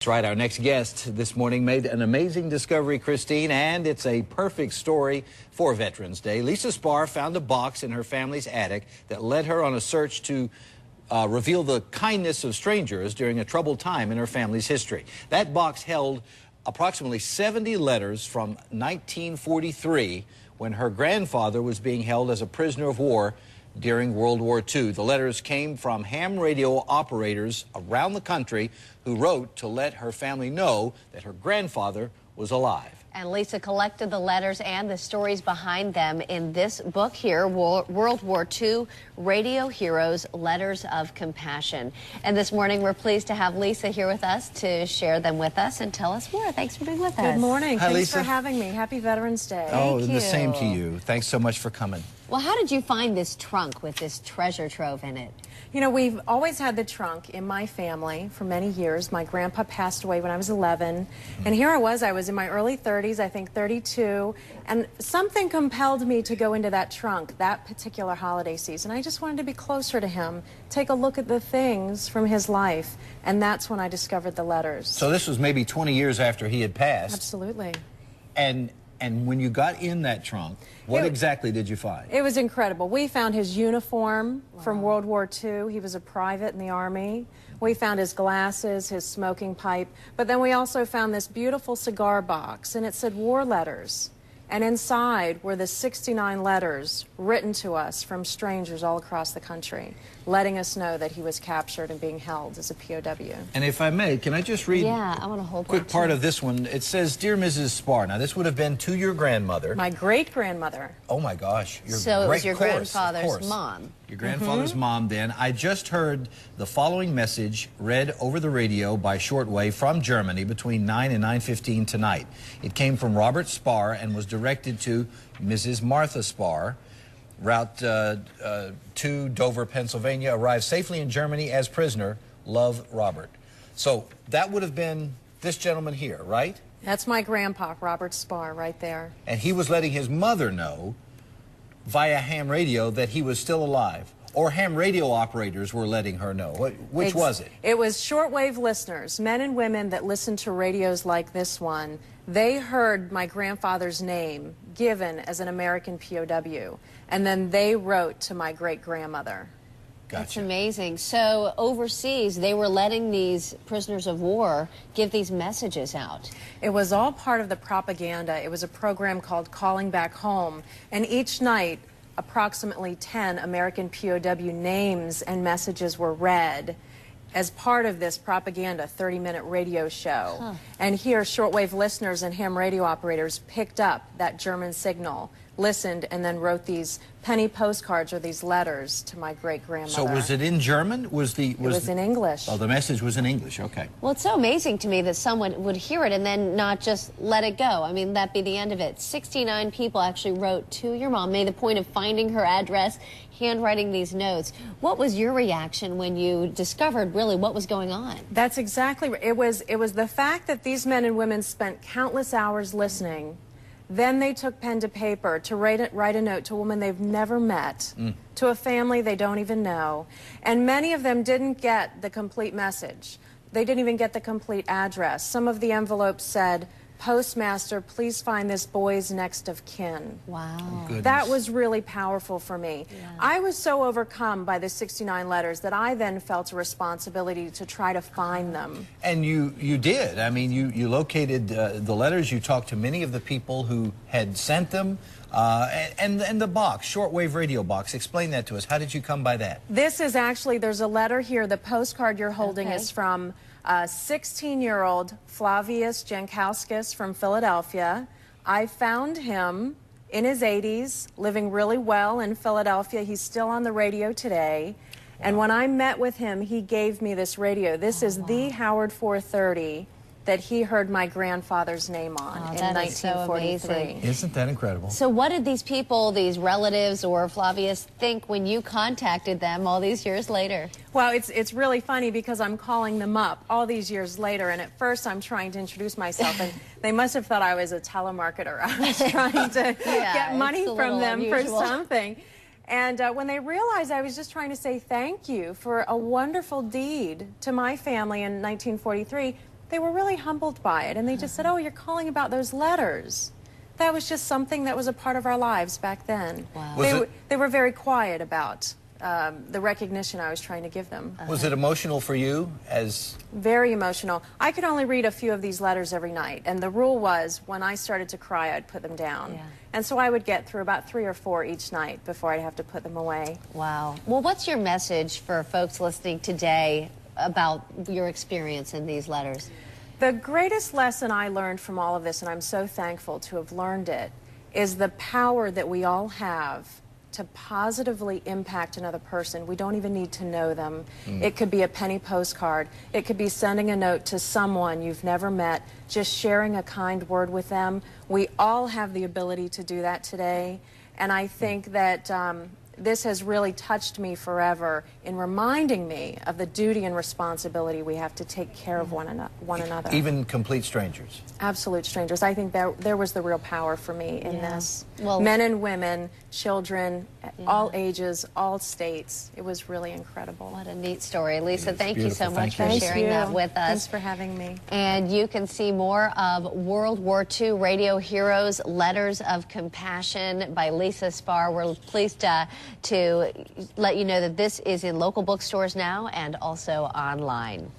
That's right. Our next guest this morning made an amazing discovery, Christine, and it's a perfect story for Veterans Day. Lisa Spahr found a box in her family's attic that led her on a search to reveal the kindness of strangers during a troubled time in her family's history. That box held approximately 70 letters from 1943 when her grandfather was being held as a prisoner of war during World War II. The letters came from ham radio operators around the country who wrote to let her family know that her grandfather was alive. And Lisa collected the letters and the stories behind them in this book here, World War II Radio Heroes, Letters of Compassion. And this morning we're pleased to have Lisa here with us to share them with us and tell us more. Thanks for being with us. Good morning. Hi, Thanks Lisa. for having me. Happy Veterans Day. Oh, Thank the same to you. you. Thanks so much for coming. Well, how did you find this trunk with this treasure trove in it? You know, we've always had the trunk in my family for many years. My grandpa passed away when I was 11, and here I was in my early 30s, I think 32, and something compelled me to go into that trunk that particular holiday season. I just wanted to be closer to him, take a look at the things from his life, and that's when I discovered the letters. So this was maybe 20 years after he had passed. Absolutely. And when you got in that trunk, what exactly did you find? It was incredible. We found his uniform from World War II. He was a private in the Army. We found his glasses, his smoking pipe, but then we also found this beautiful cigar box, and it said war letters. And inside were the 69 letters written to us from strangers all across the country, letting us know that he was captured and being held as a POW. And if I may, can I just read I want to hold a quick part of this one? It says, "Dear Mrs. Spahr." Now, this would have been to your grandmother. My great-grandmother. Oh, my gosh. So it was your grandfather's mom. Your grandfather's mom, then. I just heard the following message read over the radio by shortwave from Germany between 9 and 9:15 tonight. It came from Robert Spahr and was directed to Mrs. Martha Spahr. Route 2, Dover, Pennsylvania. Arrived safely in Germany as prisoner. Love, Robert. So that would have been this gentleman here, right? That's my grandpa, Robert Spahr, right there. And he was letting his mother know via ham radio that he was still alive. Or ham radio operators were letting her know. Which was it? It was shortwave listeners, men and women that listened to radios like this one. They heard my grandfather's name given as an American POW, and then they wrote to my great-grandmother. Gotcha. That's amazing. So overseas, they were letting these prisoners of war give these messages out. It was all part of the propaganda. It was a program called Calling Back Home, and each night approximately 10 American POW names and messages were read as part of this propaganda 30-minute radio show. And here, shortwave listeners and ham radio operators picked up that German signal, listened, and then wrote these penny postcards or these letters to my great-grandmother. So was it in German? It was in English. Oh, the message was in English, okay. Well, it's so amazing to me that someone would hear it and then not just let it go. I mean, that'd be the end of it. 69 people actually wrote to your mom, made the point of finding her address, handwriting these notes. What was your reaction when you discovered really what was going on? That's exactly right. It was the fact that these men and women spent countless hours listening. Then they took pen to paper to write a note to a woman they've never met, to a family they don't even know. And many of them didn't get the complete message. They didn't even get the complete address. Some of the envelopes said, "Postmaster, please find this boy's next of kin." Wow. That was really powerful for me. Yeah. I was so overcome by the 69 letters that I then felt a responsibility to try to find them. And you did. I mean, you located the letters. You talked to many of the people who had sent them. And the box, shortwave radio box. Explain that to us. How did you come by that? This is actually, there's a letter here. The postcard you're holding is from 16-year-old Flavius Jankowskis from Philadelphia. I found him in his 80s, living really well in Philadelphia. He's still on the radio today. And when I met with him, he gave me this radio. This is the Howard 430 that he heard my grandfather's name on in 1943. Isn't that incredible? So what did these people, these relatives or Flavius, think when you contacted them all these years later? Well, it's really funny because I'm calling them up all these years later, and at first I'm trying to introduce myself, and they must have thought I was a telemarketer. I was trying to get money from them unusual. For something. And when they realized I was just trying to say thank you for a wonderful deed to my family in 1943, they were really humbled by it, and they just said, "Oh, you're calling about those letters." That was just something that was a part of our lives back then. Wow. They were very quiet about the recognition I was trying to give them. Was it emotional for you as... Very emotional. I could only read a few of these letters every night, and the rule was when I started to cry, I'd put them down. Yeah. And so I would get through about 3 or 4 each night before I'd have to put them away. Wow. Well, what's your message for folks listening today about your experience in these letters? The greatest lesson I learned from all of this, and I'm so thankful to have learned it, is the power that we all have to positively impact another person. We don't even need to know them. It could be a penny postcard. It could be sending a note to someone you've never met, just sharing a kind word with them. We all have the ability to do that today, and I think that this has really touched me forever in reminding me of the duty and responsibility we have to take care of one another. Even complete strangers? Absolute strangers. I think there was the real power for me in this. Well, men and women, children, all ages, all states. It was really incredible. What a neat story. Lisa, thank you so beautiful. much Thank for you. sharing that with us. Thanks for having me. And you can see more of World War II Radio Heroes, Letters of Compassion by Lisa Spahr. We're pleased to let you know that this is in local bookstores now and also online.